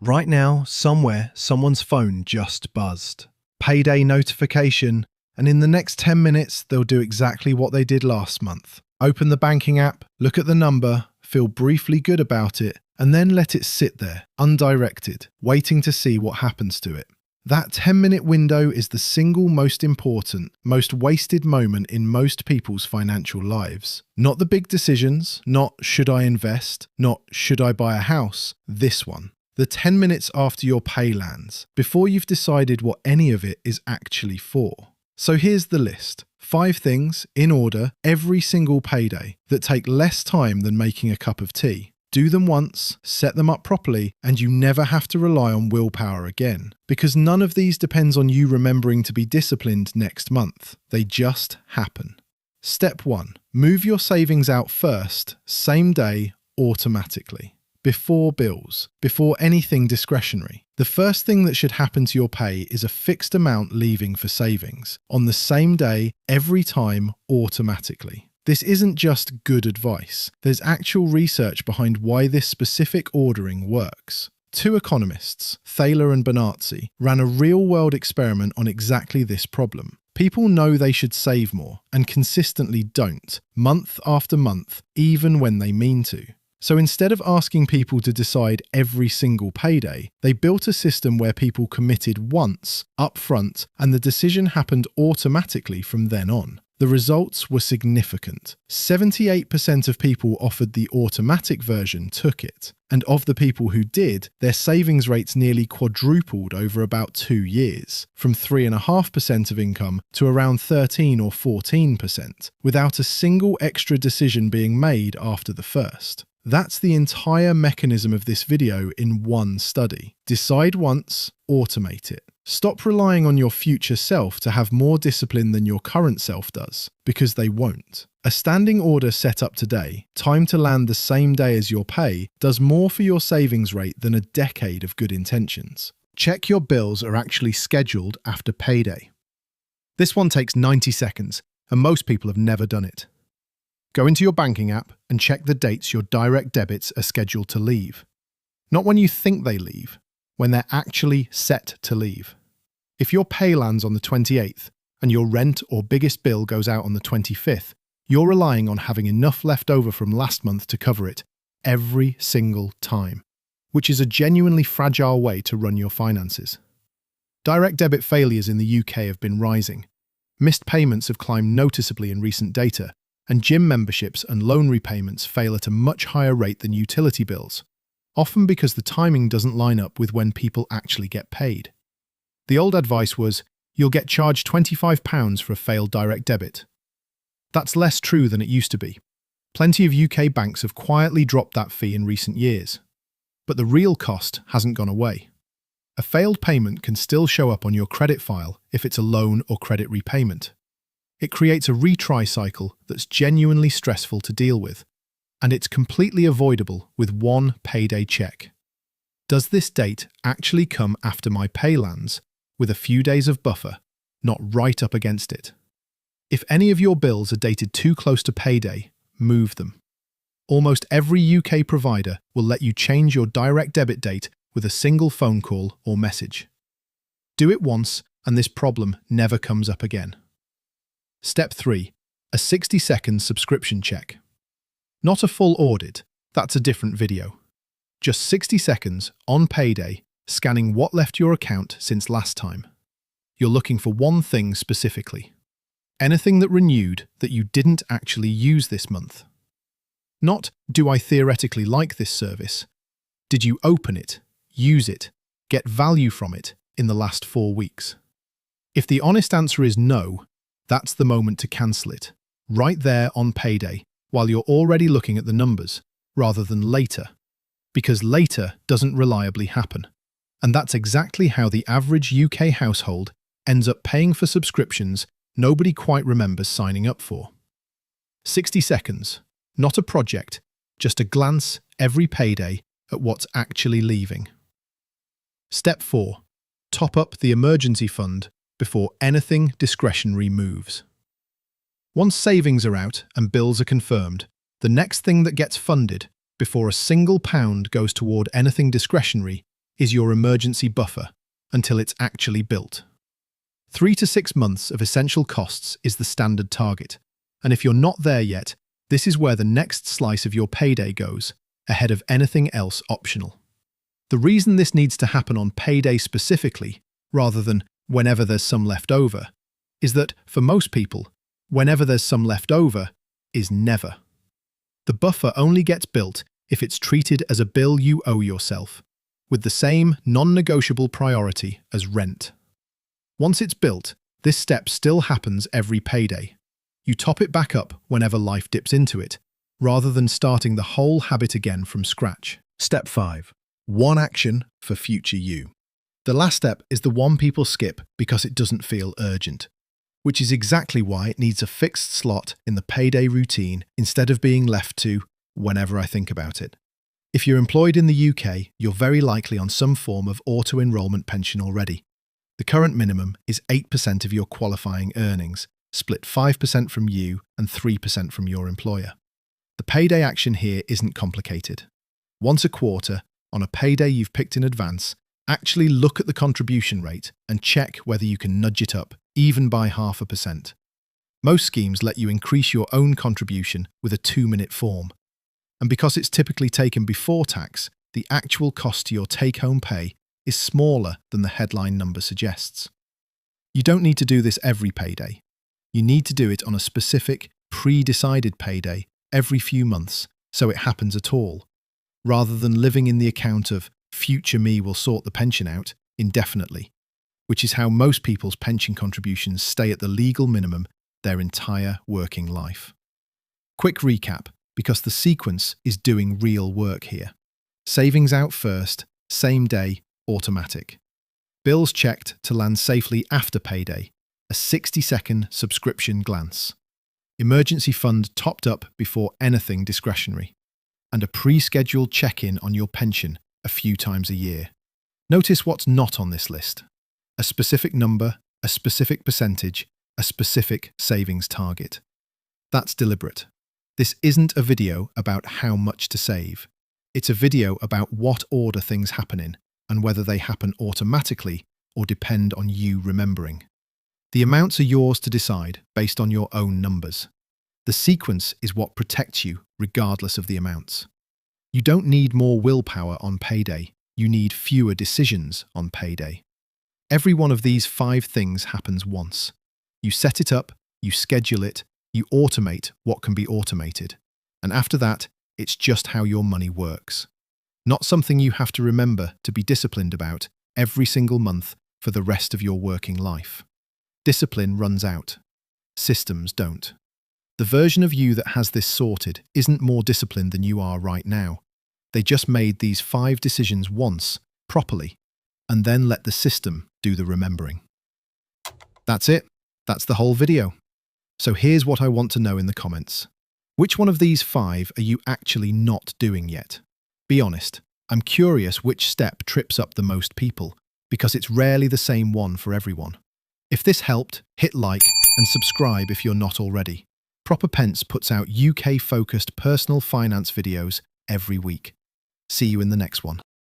Right now, somewhere, someone's phone just buzzed. Payday notification, and in the next 10 minutes, they'll do exactly what they did last month. Open the banking app, look at the number, feel briefly good about it, and then let it sit there, undirected, waiting to see what happens to it. That 10-minute window is the single most important, most wasted moment in most people's financial lives. Not the big decisions, not should I invest, not should I buy a house, this one. The 10 minutes after your pay lands, before you've decided what any of it is actually for. So here's the list. 5 things, in order, every single payday, that take less time than making a cup of tea. Do them once, set them up properly, and you never have to rely on willpower again. Because none of these depends on you remembering to be disciplined next month. They just happen. Step 1. Move your savings out first, same day, automatically. Before bills, before anything discretionary. The first thing that should happen to your pay is a fixed amount leaving for savings, on the same day, every time, automatically. This isn't just good advice. There's actual research behind why this specific ordering works. 2 economists, Thaler and Bernarzi, ran a real-world experiment on exactly this problem. People know they should save more, and consistently don't, month after month, even when they mean to. So instead of asking people to decide every single payday, they built a system where people committed once, up front, and the decision happened automatically from then on. The results were significant. 78% of people offered the automatic version took it, and of the people who did, their savings rates nearly quadrupled over about 2 years, from 3.5% of income to around 13 or 14%, without a single extra decision being made after the first. That's the entire mechanism of this video in one study. Decide once, automate it. Stop relying on your future self to have more discipline than your current self does, because they won't. A standing order set up today, timed to land the same day as your pay, does more for your savings rate than a decade of good intentions. Check your bills are actually scheduled after payday. This one takes 90 seconds, and most people have never done it. Go into your banking app and check the dates your direct debits are scheduled to leave. Not when you think they leave, when they're actually set to leave. If your pay lands on the 28th and your rent or biggest bill goes out on the 25th, you're relying on having enough left over from last month to cover it every single time, which is a genuinely fragile way to run your finances. Direct debit failures in the UK have been rising. Missed payments have climbed noticeably in recent data, and gym memberships and loan repayments fail at a much higher rate than utility bills, often because the timing doesn't line up with when people actually get paid. The old advice was, you'll get charged £25 for a failed direct debit. That's less true than it used to be. Plenty of UK banks have quietly dropped that fee in recent years. But the real cost hasn't gone away. A failed payment can still show up on your credit file if it's a loan or credit repayment. It creates a retry cycle that's genuinely stressful to deal with, and it's completely avoidable with one payday check. Does this date actually come after my pay lands, with a few days of buffer, not right up against it? If any of your bills are dated too close to payday, move them. Almost every UK provider will let you change your direct debit date with a single phone call or message. Do it once, and this problem never comes up again. Step 3. A 60-second subscription check. Not a full audit, that's a different video. Just 60 seconds, on payday, scanning what left your account since last time. You're looking for one thing specifically. Anything that renewed that you didn't actually use this month. Not, do I theoretically like this service? Did you open it, use it, get value from it in the last 4 weeks? If the honest answer is no, that's the moment to cancel it, right there on payday, while you're already looking at the numbers, rather than later. Because later doesn't reliably happen. And that's exactly how the average UK household ends up paying for subscriptions nobody quite remembers signing up for. 60 seconds, not a project, just a glance every payday at what's actually leaving. Step 4. Top up the emergency fund before anything discretionary moves. Once savings are out and bills are confirmed, the next thing that gets funded, before a single pound goes toward anything discretionary, is your emergency buffer until it's actually built. 3 to 6 months of essential costs is the standard target, and if you're not there yet, this is where the next slice of your payday goes, ahead of anything else optional. The reason this needs to happen on payday specifically, rather than whenever there's some left over, is that, for most people, whenever there's some left over is never. The buffer only gets built if it's treated as a bill you owe yourself, with the same non-negotiable priority as rent. Once it's built, this step still happens every payday. You top it back up whenever life dips into it, rather than starting the whole habit again from scratch. Step 5. One action for future you. The last step is the one people skip because it doesn't feel urgent, which is exactly why it needs a fixed slot in the payday routine instead of being left to whenever I think about it. If you're employed in the UK, you're very likely on some form of auto-enrolment pension already. The current minimum is 8% of your qualifying earnings, split 5% from you and 3% from your employer. The payday action here isn't complicated. Once a quarter, on a payday you've picked in advance, actually look at the contribution rate and check whether you can nudge it up, even by 0.5%. Most schemes let you increase your own contribution with a 2-minute form. And because it's typically taken before tax, the actual cost to your take-home pay is smaller than the headline number suggests. You don't need to do this every payday. You need to do it on a specific, pre-decided payday every few months so it happens at all, rather than living in the account of future me will sort the pension out indefinitely, which is how most people's pension contributions stay at the legal minimum their entire working life. Quick recap, because the sequence is doing real work here. Savings out first, same day, automatic. Bills checked to land safely after payday, a 60-second subscription glance. Emergency fund topped up before anything discretionary. And a pre-scheduled check-in on your pension a few times a year. Notice what's not on this list. A specific number, a specific percentage, a specific savings target. That's deliberate. This isn't a video about how much to save. It's a video about what order things happen in and whether they happen automatically or depend on you remembering. The amounts are yours to decide based on your own numbers. The sequence is what protects you regardless of the amounts. You don't need more willpower on payday. You need fewer decisions on payday. Every one of these 5 things happens once. You set it up, you schedule it, you automate what can be automated. And after that, it's just how your money works. Not something you have to remember to be disciplined about every single month for the rest of your working life. Discipline runs out. Systems don't. The version of you that has this sorted isn't more disciplined than you are right now. They just made these 5 decisions once, properly, and then let the system do the remembering. That's it. That's the whole video. So here's what I want to know in the comments. Which one of these 5 are you actually not doing yet? Be honest. I'm curious which step trips up the most people, because it's rarely the same one for everyone. If this helped, hit like and subscribe if you're not already. Proper Pence puts out UK-focused personal finance videos every week. See you in the next one.